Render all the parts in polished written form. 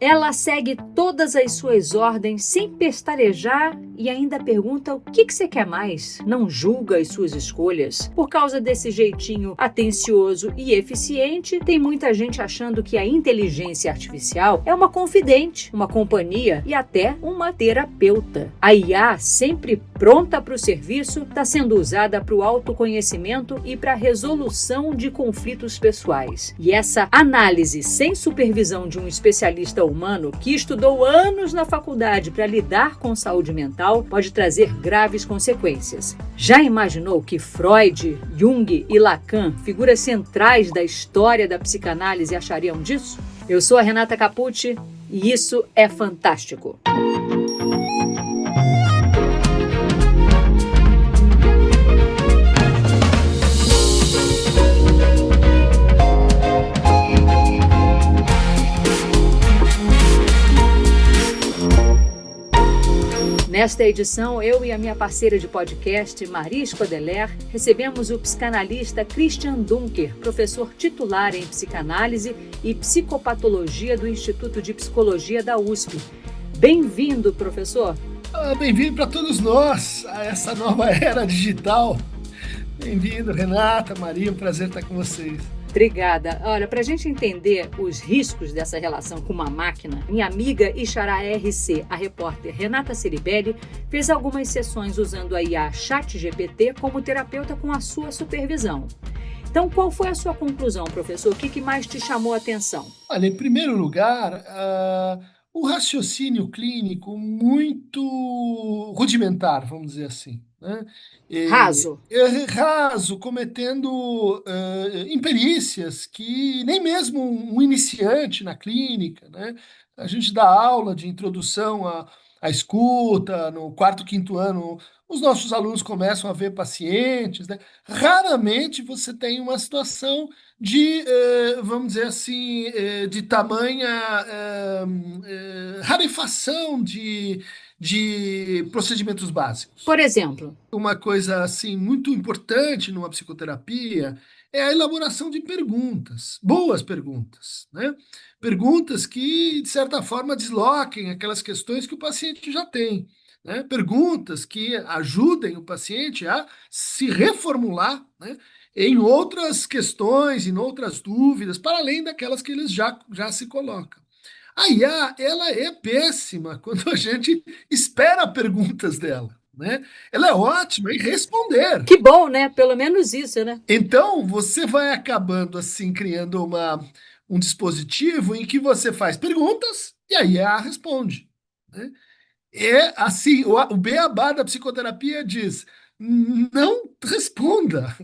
Ela segue todas as suas ordens sem pestanejar e ainda pergunta o que você quer mais. Não julga as suas escolhas. Por causa desse jeitinho atencioso e eficiente, tem muita gente achando que a inteligência artificial é uma confidente, uma companhia e até uma terapeuta. A IA, sempre pronta para o serviço, está sendo usada para o autoconhecimento e para a resolução de conflitos pessoais. E essa análise sem supervisão de um especialista humano que estudou anos na faculdade para lidar com saúde mental pode trazer graves consequências. Já imaginou que Freud, Jung e Lacan, figuras centrais da história da psicanálise, achariam disso? Eu sou a Renata Capucci e isso é fantástico. Nesta edição, eu e a minha parceira de podcast, Maria Scodeler, recebemos o psicanalista Christian Dunker, professor titular em psicanálise e psicopatologia do Instituto de Psicologia da USP. Bem-vindo, professor! Bem-vindo para todos nós a essa nova era digital. Bem-vindo, Renata, Maria, um prazer estar com vocês. Obrigada. Olha, para a gente entender os riscos dessa relação com uma máquina, minha amiga e xará RC, a repórter Renata Ceribelli, fez algumas sessões usando a IA ChatGPT como terapeuta com a sua supervisão. Então, qual foi a sua conclusão, professor? O que mais te chamou a atenção? Olha, em primeiro lugar, o raciocínio clínico muito rudimentar, vamos dizer assim, né? Raso. Raso, cometendo imperícias que nem mesmo um iniciante na clínica, né? A gente dá aula de introdução à escuta, no quarto, quinto ano, os nossos alunos começam a ver pacientes, né? Raramente você tem uma situação de, vamos dizer assim, de tamanha rarefação de procedimentos básicos. Por exemplo? Uma coisa assim muito importante numa psicoterapia é a elaboração de perguntas, boas perguntas, né? Perguntas que, de certa forma, desloquem aquelas questões que o paciente já tem, né? Perguntas que ajudem o paciente a se reformular, né? Em outras questões, em outras dúvidas, para além daquelas que eles já se colocam. A IA, ela é péssima quando a gente espera perguntas dela, né? Ela é ótima em responder. Que bom, né? Pelo menos isso, né? Então, você vai acabando, assim, criando um dispositivo em que você faz perguntas e a IA responde, né? É assim, o beabá da psicoterapia diz, não responda.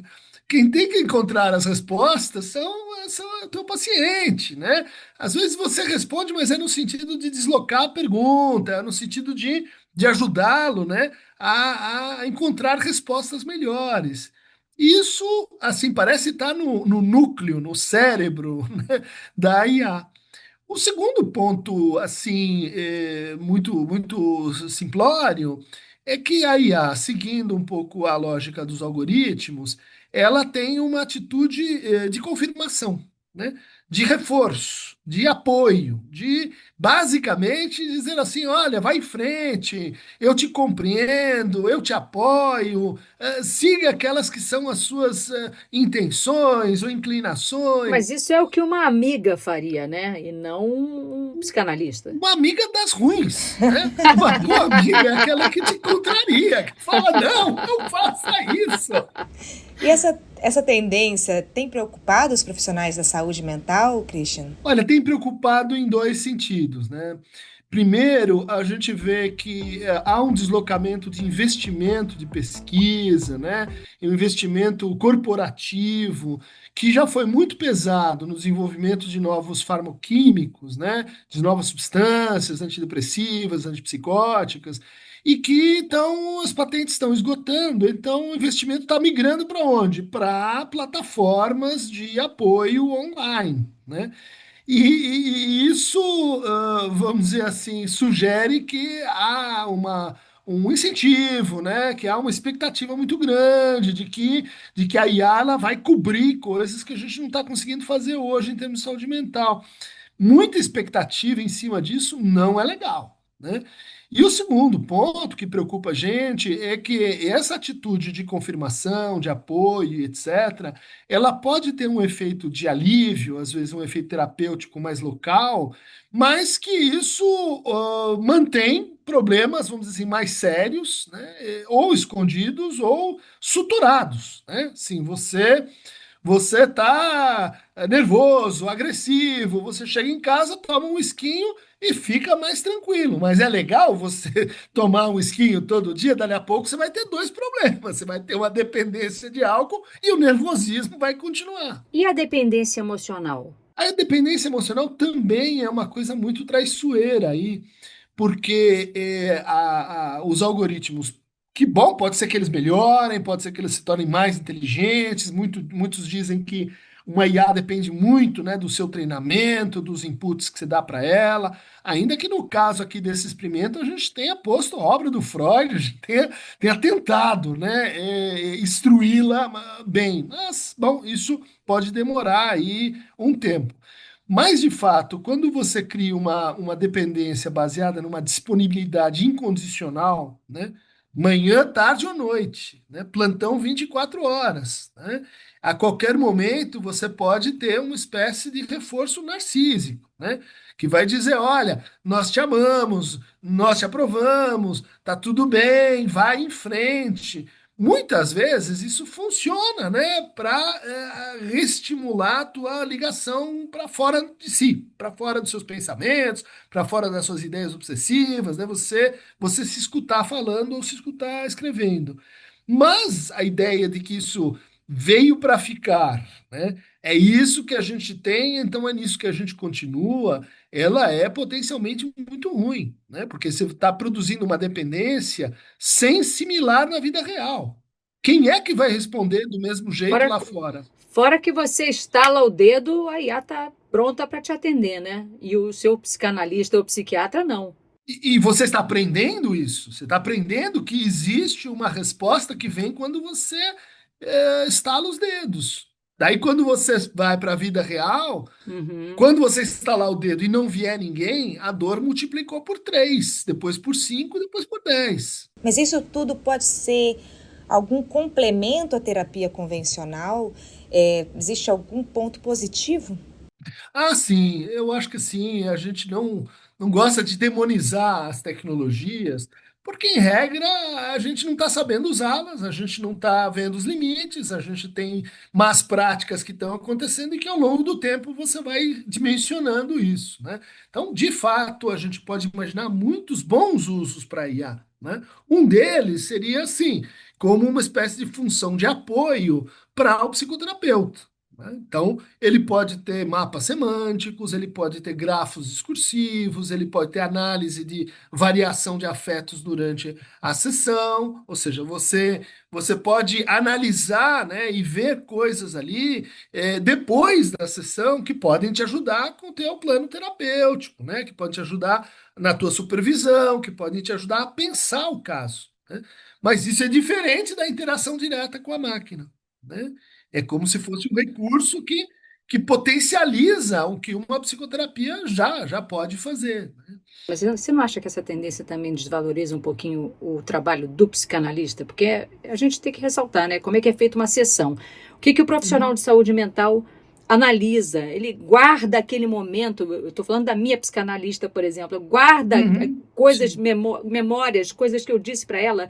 Quem tem que encontrar as respostas são o teu paciente, né? Às vezes você responde, mas é no sentido de deslocar a pergunta, é no sentido de ajudá-lo, né, a encontrar respostas melhores. Isso, assim, parece estar no núcleo, no cérebro, né, da IA. O segundo ponto, assim, muito simplório, é que a IA, seguindo um pouco a lógica dos algoritmos, ela tem uma atitude de confirmação, né? De reforço, de apoio, de basicamente dizer assim: olha, vai em frente, eu te compreendo, eu te apoio, siga aquelas que são as suas intenções ou inclinações. Mas isso é o que uma amiga faria, né? E não um psicanalista. Uma amiga das ruins, né? Uma boa amiga é aquela que te contraria, que fala, não faça isso. E essa tendência tem preocupado os profissionais da saúde mental, Christian? Olha, tem preocupado em dois sentidos, né? Primeiro, a gente vê que há um deslocamento de investimento de pesquisa, né? Um investimento corporativo, que já foi muito pesado no desenvolvimento de novos farmacoquímicos, né? De novas substâncias antidepressivas, antipsicóticas, e que então as patentes estão esgotando, então o investimento está migrando para onde? Para plataformas de apoio online, né? E isso, vamos dizer assim, sugere que há um incentivo, né? Que há uma expectativa muito grande de que a IA ela vai cobrir coisas que a gente não está conseguindo fazer hoje em termos de saúde mental. muita expectativa em cima disso não é legal, né? E o segundo ponto que preocupa a gente é que essa atitude de confirmação, de apoio, etc., ela pode ter um efeito de alívio, às vezes um efeito terapêutico mais local, mas que isso mantém problemas, vamos dizer assim, mais sérios, né? Ou escondidos ou suturados, né? Sim, você tá nervoso, agressivo, você chega em casa, toma um esquinho e fica mais tranquilo. Mas é legal você tomar um esquinho todo dia, dali a pouco você vai ter dois problemas. Você vai ter uma dependência de álcool e o nervosismo vai continuar. E a dependência emocional? A dependência emocional também é uma coisa muito traiçoeira aí, porque os algoritmos, que bom, pode ser que eles melhorem, pode ser que eles se tornem mais inteligentes. Muitos dizem que uma IA depende muito, né, do seu treinamento, dos inputs que você dá para ela. Ainda que no caso aqui desse experimento a gente tenha posto a obra do Freud, a gente tenha tentado, né, instruí-la bem. Mas, bom, isso pode demorar aí um tempo. Mas, de fato, quando você cria uma dependência baseada numa disponibilidade incondicional, né? Manhã, tarde ou noite, né? Plantão 24 horas, né? A qualquer momento você pode ter uma espécie de reforço narcísico, né? Que vai dizer, olha, nós te amamos, nós te aprovamos, tá tudo bem, vai em frente. Muitas vezes isso funciona, né, para reestimular a tua ligação para fora de si, para fora dos seus pensamentos, para fora das suas ideias obsessivas, né? Você se escutar falando ou se escutar escrevendo. Mas a ideia de que isso veio para ficar, né? É isso que a gente tem, então é nisso que a gente continua. Ela é potencialmente muito ruim, né? Porque você está produzindo uma dependência sem similar na vida real. Quem é que vai responder do mesmo jeito Fora, lá fora? fora que você estala o dedo, a IA está pronta para te atender, né? E o seu psicanalista ou psiquiatra não. E você está aprendendo isso. Você está aprendendo que existe uma resposta que vem quando você estala os dedos. Daí, quando você vai para a vida real, Uhum. quando você estalar o dedo e não vier ninguém, a dor multiplicou por 3, depois por 5, depois por 10. Mas isso tudo pode ser algum complemento à terapia convencional? Existe algum ponto positivo? Ah, sim, eu acho que sim. A gente não gosta de demonizar as tecnologias, porque, em regra, a gente não está sabendo usá-las, a gente não está vendo os limites, a gente tem más práticas que estão acontecendo e que, ao longo do tempo, você vai dimensionando isso, né? Então, de fato, a gente pode imaginar muitos bons usos para a IA, né? Um deles seria, assim, como uma espécie de função de apoio para o psicoterapeuta, né? Então, ele pode ter mapas semânticos, ele pode ter grafos discursivos, ele pode ter análise de variação de afetos durante a sessão, ou seja, você pode analisar, né, e ver coisas ali depois da sessão que podem te ajudar com o teu plano terapêutico, né, que podem te ajudar na tua supervisão, que podem te ajudar a pensar o caso, né? Mas isso é diferente da interação direta com a máquina, né? É como se fosse um recurso que potencializa o que uma psicoterapia já pode fazer, né? Mas você não acha que essa tendência também desvaloriza um pouquinho o trabalho do psicanalista? Porque a gente tem que ressaltar, né? Como é que é feita uma sessão. O que o profissional Uhum, de saúde mental analisa? Ele guarda aquele momento. Eu estou falando da minha psicanalista, por exemplo. Guarda coisas, sim. memórias, coisas que eu disse para ela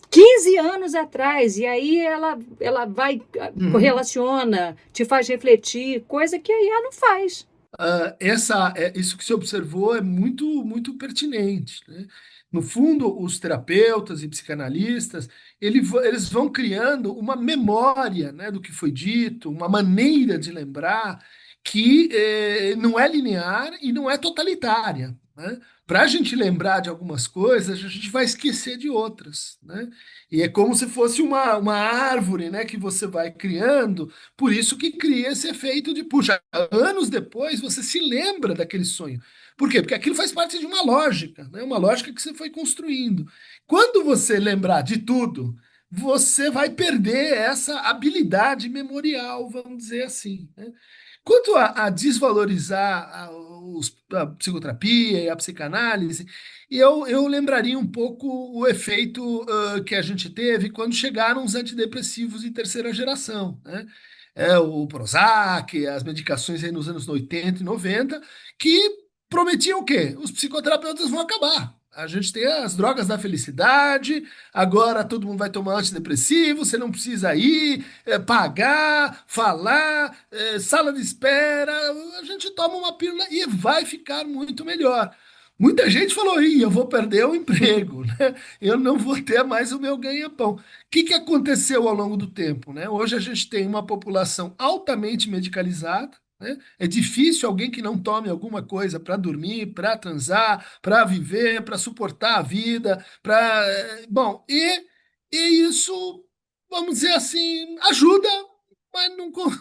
15 anos atrás. E aí ela vai, Uhum. correlaciona, te faz refletir, coisa que a IA não faz. Isso que você observou é muito pertinente, né? No fundo, os terapeutas e psicanalistas, eles vão criando uma memória, né, do que foi dito, uma maneira de lembrar que não é linear e não é totalitária, né? Para a gente lembrar de algumas coisas, a gente vai esquecer de outras, né? E é como se fosse uma árvore, né, que você vai criando, por isso que cria esse efeito de, puxa, anos depois você se lembra daquele sonho. Por quê? Porque aquilo faz parte de uma lógica, né? Uma lógica que você foi construindo. Quando você lembrar de tudo, você vai perder essa habilidade memorial, vamos dizer assim, né? Quanto a desvalorizar a psicoterapia e a psicanálise, e eu lembraria um pouco o efeito que a gente teve quando chegaram os antidepressivos em terceira geração, né? O Prozac, as medicações aí nos anos 80 e 90, que prometiam o quê? Os psicoterapeutas vão acabar. A gente tem as drogas da felicidade, agora todo mundo vai tomar antidepressivo, você não precisa ir, pagar, falar, sala de espera, a gente toma uma pílula e vai ficar muito melhor. Muita gente falou, ih, eu vou perder o emprego, né? Eu não vou ter mais o meu ganha-pão. O que aconteceu ao longo do tempo, né? Hoje a gente tem uma população altamente medicalizada, né? É difícil alguém que não tome alguma coisa para dormir, para transar, para viver, para suportar a vida, bom, e isso, vamos dizer assim, ajuda, mas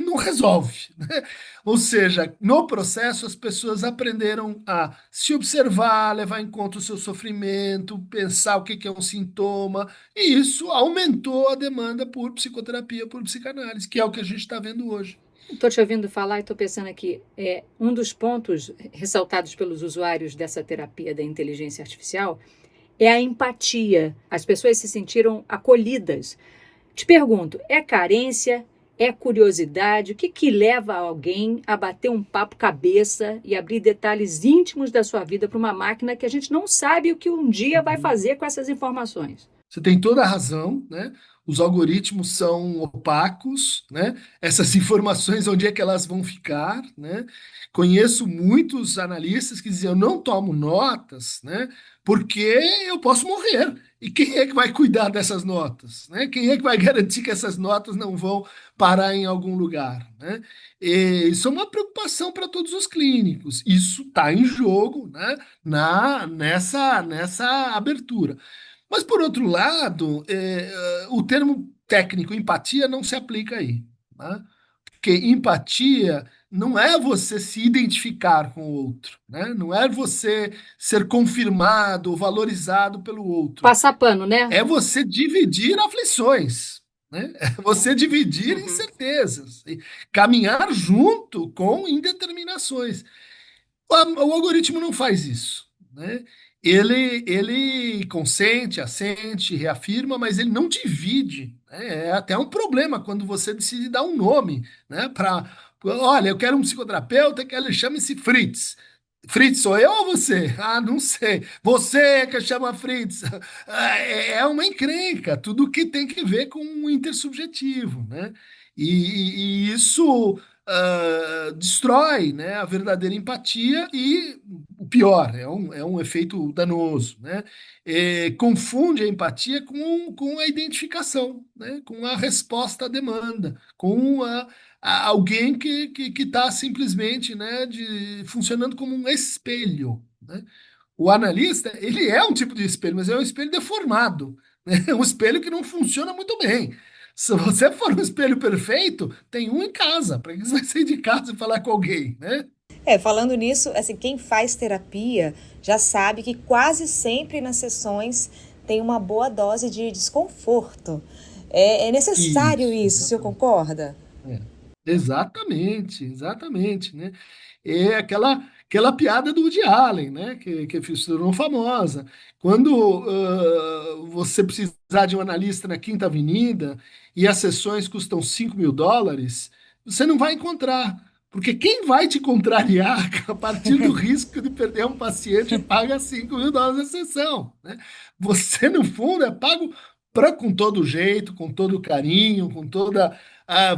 não resolve, né? Ou seja, no processo as pessoas aprenderam a se observar, levar em conta o seu sofrimento, pensar o que é um sintoma, e isso aumentou a demanda por psicoterapia, por psicanálise, que é o que a gente está vendo hoje. Estou te ouvindo falar e estou pensando aqui, um dos pontos ressaltados pelos usuários dessa terapia da inteligência artificial é a empatia. As pessoas se sentiram acolhidas. Te pergunto, é carência? É curiosidade? O que leva alguém a bater um papo cabeça e abrir detalhes íntimos da sua vida para uma máquina que a gente não sabe o que um dia vai fazer com essas informações? Você tem toda a razão, né? Os algoritmos são opacos, né? Essas informações, onde é que elas vão ficar, né? Conheço muitos analistas que diziam, eu não tomo notas, né? Porque eu posso morrer. E quem é que vai cuidar dessas notas, né? Quem é que vai garantir que essas notas não vão parar em algum lugar, né? E isso é uma preocupação para todos os clínicos. Isso está em jogo, né? Nessa abertura. Mas, por outro lado, o termo técnico empatia não se aplica aí, né? Porque empatia não é você se identificar com o outro, né? Não é você ser confirmado, valorizado pelo outro. Passar pano, né? É você dividir aflições, né? É você dividir Uhum. incertezas, e caminhar junto com indeterminações. O algoritmo não faz isso, né? Ele consente, assente, reafirma, mas ele não divide, né? É até um problema quando você decide dar um nome, né? Olha, eu quero um psicoterapeuta que ele chame-se Fritz. Fritz sou eu ou você? Ah, não sei. Você é que chama Fritz. É uma encrenca, tudo que tem que ver com o intersubjetivo, né? E isso destrói, né, a verdadeira empatia e o pior, é um efeito danoso, né? Confunde a empatia com a identificação, né? Com a resposta à demanda, com alguém que está simplesmente, né, funcionando como um espelho, né? O analista, ele é um tipo de espelho, mas é um espelho deformado, né? É um espelho que não funciona muito bem. Se você for um espelho perfeito, tem um em casa. Para que você vai sair de casa e falar com alguém, né? Falando nisso, assim, quem faz terapia já sabe que quase sempre nas sessões tem uma boa dose de desconforto. É necessário isso, o senhor Exatamente. concorda? É. Exatamente, né? É aquela piada do Woody Allen, né? Que se tornou famosa. Quando você precisar de um analista na Quinta Avenida e as sessões custam US$ 5.000, você não vai encontrar. Porque quem vai te contrariar a partir do risco de perder um paciente paga US$ 5.000 a sessão, né? Você, no fundo, é pago com todo jeito, com todo carinho, com toda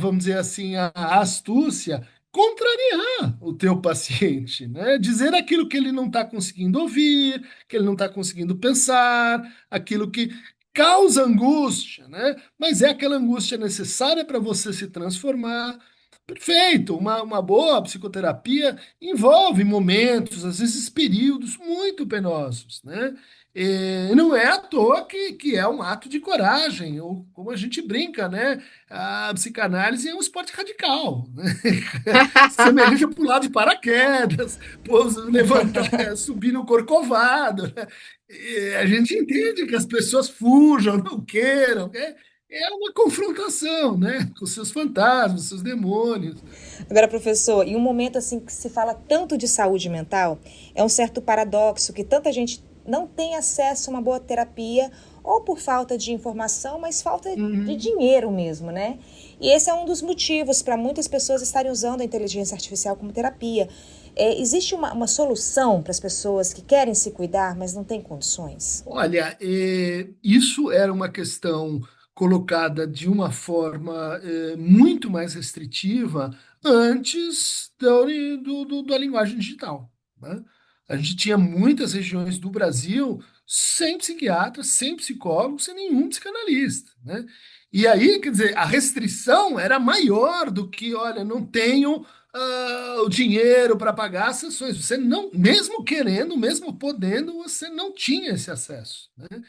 vamos dizer assim, a astúcia, contrariar o teu paciente, né? Dizer aquilo que ele não está conseguindo ouvir, que ele não está conseguindo pensar, aquilo que causa angústia, né? Mas é aquela angústia necessária para você se transformar. Perfeito, uma boa psicoterapia envolve momentos, às vezes períodos muito penosos, né? E não é à toa que é um ato de coragem, ou como a gente brinca, né? A psicanálise é um esporte radical, né? Semelhante a pular de paraquedas, levantar, subir no corcovado, né? E a gente entende que as pessoas fujam, não queiram, né? é uma confrontação, né? Com seus fantasmas, seus demônios. Agora, professor, em um momento assim que se fala tanto de saúde mental, é um certo paradoxo que tanta gente não tem acesso a uma boa terapia, ou por falta de informação, mas falta de Uhum. dinheiro mesmo, né? E esse é um dos motivos para muitas pessoas estarem usando a inteligência artificial como terapia. Existe uma solução para as pessoas que querem se cuidar, mas não têm condições? Olha, isso era uma questão colocada de uma forma muito mais restritiva antes da linguagem digital, né? A gente tinha muitas regiões do Brasil sem psiquiatra, sem psicólogo, sem nenhum psicanalista, né? E aí, quer dizer, a restrição era maior do que, olha, não tenho o dinheiro para pagar as sessões. Você não, mesmo querendo, mesmo podendo, você não tinha esse acesso, né?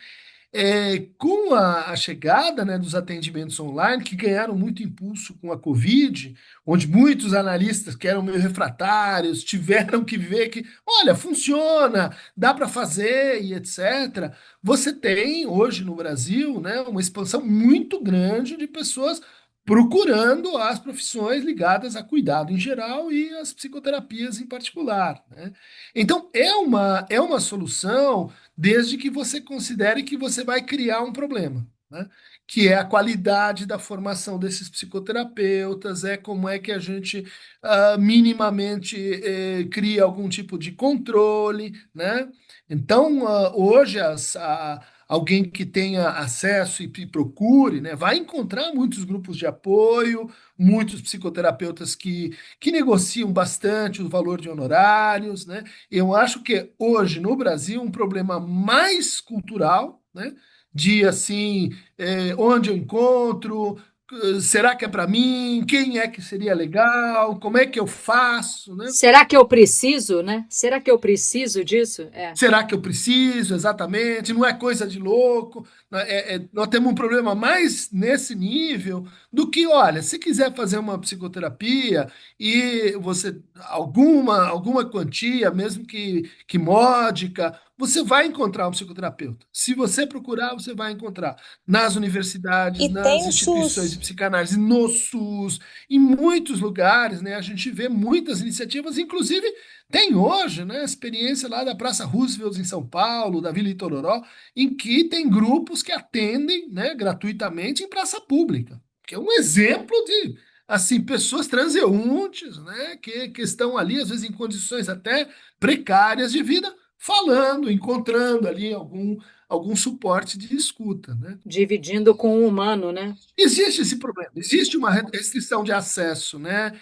Com a chegada, né, dos atendimentos online, que ganharam muito impulso com a Covid, onde muitos analistas que eram meio refratários tiveram que ver que, olha, funciona, dá para fazer e etc. Você tem hoje no Brasil, né, uma expansão muito grande de pessoas procurando as profissões ligadas a cuidado em geral e as psicoterapias em particular, né? Então, é uma solução desde que você considere que você vai criar um problema, né? Que é a qualidade da formação desses psicoterapeutas, é como é que a gente minimamente cria algum tipo de controle, né? Então, hoje, alguém que tenha acesso e procure, né, vai encontrar muitos grupos de apoio, muitos psicoterapeutas que negociam bastante o valor de honorários, né? Eu acho que hoje no Brasil um problema mais cultural, né? De assim, onde eu encontro, será que é para mim? Quem é que seria legal? Como é que eu faço, né? Será que eu preciso, né? Será que eu preciso disso? É. Será que eu preciso exatamente? Não é coisa de louco. Né? Nós temos um problema mais nesse nível do que, olha, se quiser fazer uma psicoterapia e você alguma quantia, mesmo que módica, você vai encontrar um psicoterapeuta. Se você procurar, você vai encontrar nas universidades, E tem nas o instituições de SUS. psicanálise, no SUS, em muitos lugares, né? A gente vê muitas iniciativas, inclusive tem hoje, né, a experiência lá da Praça Roosevelt em São Paulo, da Vila Itororó, em que tem grupos que atendem, né, gratuitamente em praça pública, que é um exemplo de, assim, pessoas transeuntes, né, que estão ali, às vezes, em condições até precárias de vida, falando, encontrando ali algum suporte de escuta, né? Dividindo com o humano, né? Existe esse problema, existe uma restrição de acesso, né?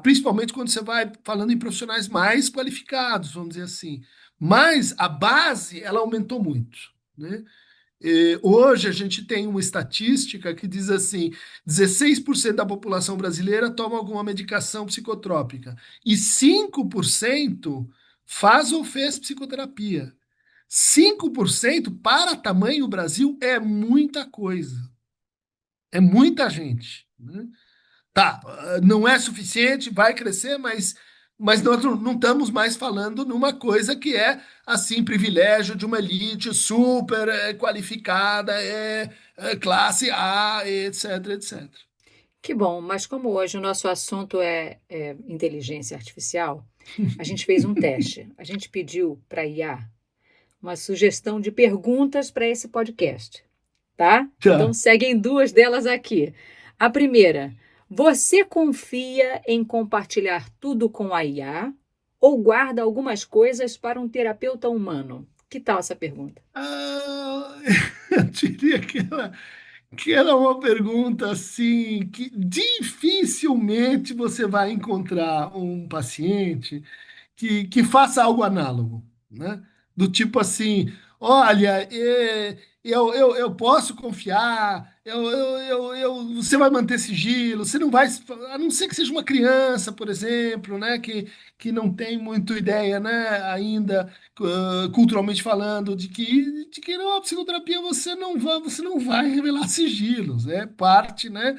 Principalmente quando você vai falando em profissionais mais qualificados, vamos dizer assim. Mas a base, ela aumentou muito, né? Hoje a gente tem uma estatística que diz assim: 16% da população brasileira toma alguma medicação psicotrópica e 5% faz ou fez psicoterapia. 5% para tamanho Brasil é muita coisa. É muita gente, né? Tá, não é suficiente, vai crescer, mas nós não estamos mais falando numa coisa que é, assim, privilégio de uma elite super qualificada, classe A, etc, etc. Que bom, mas como hoje o nosso assunto é inteligência artificial, a gente fez um teste. A gente pediu para a IA uma sugestão de perguntas para esse podcast, tá? Então Tá. seguem duas delas aqui. A primeira: você confia em compartilhar tudo com a IA ou guarda algumas coisas para um terapeuta humano? Que tal essa pergunta? Ah, eu diria que era uma pergunta assim que dificilmente você vai encontrar um paciente que faça algo análogo, né? Do tipo assim, olha, eu posso confiar, você vai manter sigilo, você não vai, a não ser que seja uma criança, por exemplo, né, que não tem muito ideia, né, ainda, culturalmente falando, de que não, a psicoterapia você não vai revelar sigilos, é parte, né,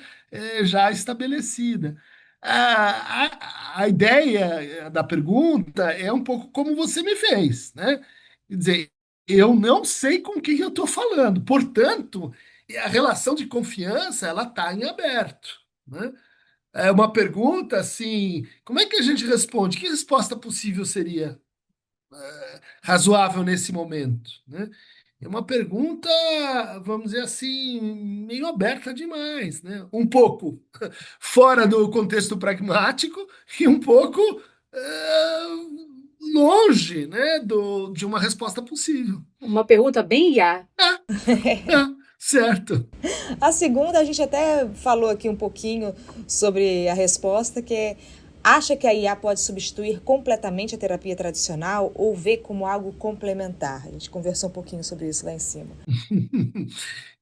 já estabelecida. A ideia da pergunta é um pouco como você me fez, né? Quer dizer, eu não sei com quem eu estou falando, portanto, E a relação de confiança, ela está em aberto, né? É uma pergunta assim, como é que a gente responde? Que resposta possível seria razoável nesse momento, né? É uma pergunta, vamos dizer assim, meio aberta demais, né? Um pouco fora do contexto pragmático e um pouco eh, longe, né, de uma resposta possível. Uma pergunta bem IA. Certo. A segunda, a gente até falou aqui um pouquinho sobre a resposta, que é: acha que a IA pode substituir completamente a terapia tradicional ou vê como algo complementar? A gente conversou um pouquinho sobre isso lá em cima.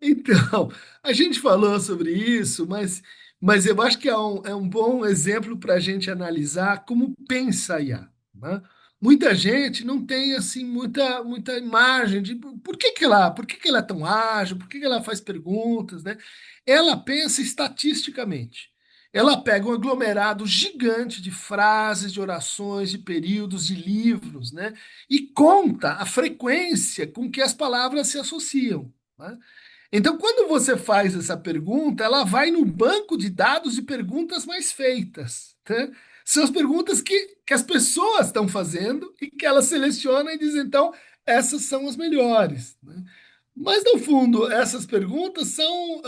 Então, a gente falou sobre isso, mas eu acho que é um bom exemplo para a gente analisar como pensa a IA, né? Muita gente não tem assim muita imagem de por que ela é tão ágil, por que ela faz perguntas, né? Ela pensa estatisticamente. Ela pega um aglomerado gigante de frases, de orações, de períodos, de livros, né? E conta a frequência com que as palavras se associam, né? Então, quando você faz essa pergunta, ela vai no banco de dados de perguntas mais feitas, né? São as perguntas que as pessoas estão fazendo e que ela seleciona e diz, então, essas são as melhores, né? Mas, no fundo, essas perguntas são,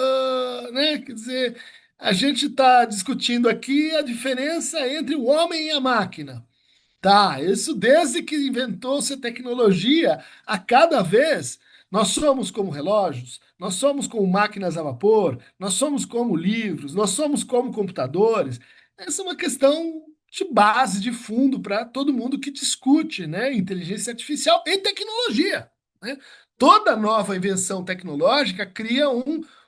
né, quer dizer, a gente está discutindo aqui a diferença entre o homem e a máquina. Tá, isso desde que inventou-se a tecnologia, a cada vez nós somos como relógios, nós somos como máquinas a vapor, nós somos como livros, nós somos como computadores. Essa é uma questão de base, de fundo para todo mundo que discute, né, inteligência artificial e tecnologia, né? Toda nova invenção tecnológica cria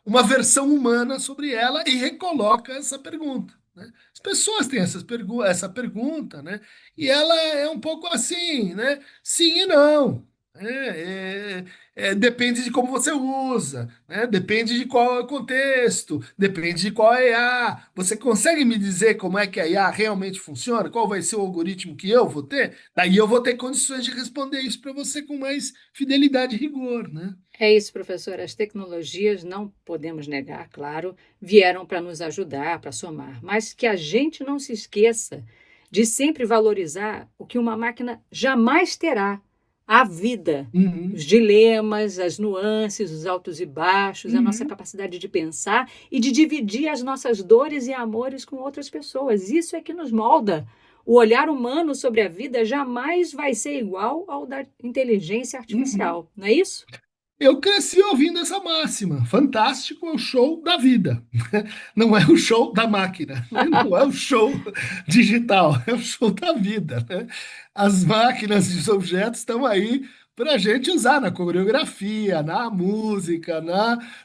uma versão humana sobre ela e recoloca essa pergunta, né? As pessoas têm essa pergunta, né? E ela é um pouco assim, né? Sim e não. Depende de como você usa, né? Depende de qual é o contexto, depende de qual é a IA. Você consegue me dizer como é que a IA realmente funciona? Qual vai ser o algoritmo que eu vou ter? Daí eu vou ter condições de responder isso para você com mais fidelidade e rigor, né? É isso, professor. As tecnologias, não podemos negar, claro, vieram para nos ajudar, para somar, mas que a gente não se esqueça de sempre valorizar o que uma máquina jamais terá: a vida, os Uhum, dilemas, as nuances, os altos e baixos, a nossa uhum. capacidade de pensar e de dividir as nossas dores e amores com outras pessoas. Isso é que nos molda. O olhar humano sobre a vida jamais vai ser igual ao da inteligência Uhum. artificial, não é isso? Eu cresci ouvindo essa máxima. Fantástico é o show da vida. Não é o show da máquina, né? Não é o show digital, é o show da vida, né? As máquinas e os objetos estão aí para a gente usar na coreografia, na música,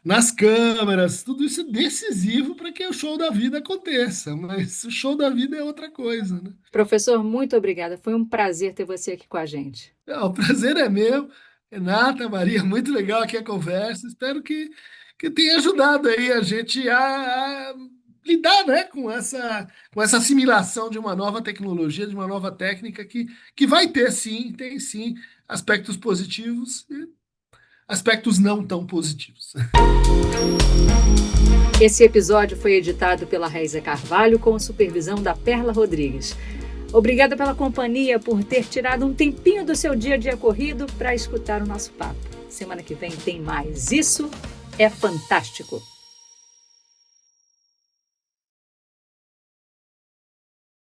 nas câmeras. Tudo isso é decisivo para que o show da vida aconteça. Mas o show da vida é outra coisa, né? Professor, muito obrigada. Foi um prazer ter você aqui com a gente. O prazer é meu. Renata, Maria, muito legal aqui a conversa. Espero que tenha ajudado aí a gente a lidar, né, com essa assimilação de uma nova tecnologia, de uma nova técnica que vai ter sim, tem sim aspectos positivos e aspectos não tão positivos. Esse episódio foi editado pela Raíza Carvalho com supervisão da Perla Rodrigues. Obrigada pela companhia, por ter tirado um tempinho do seu dia a dia corrido para escutar o nosso papo. Semana que vem tem mais. Isso é fantástico!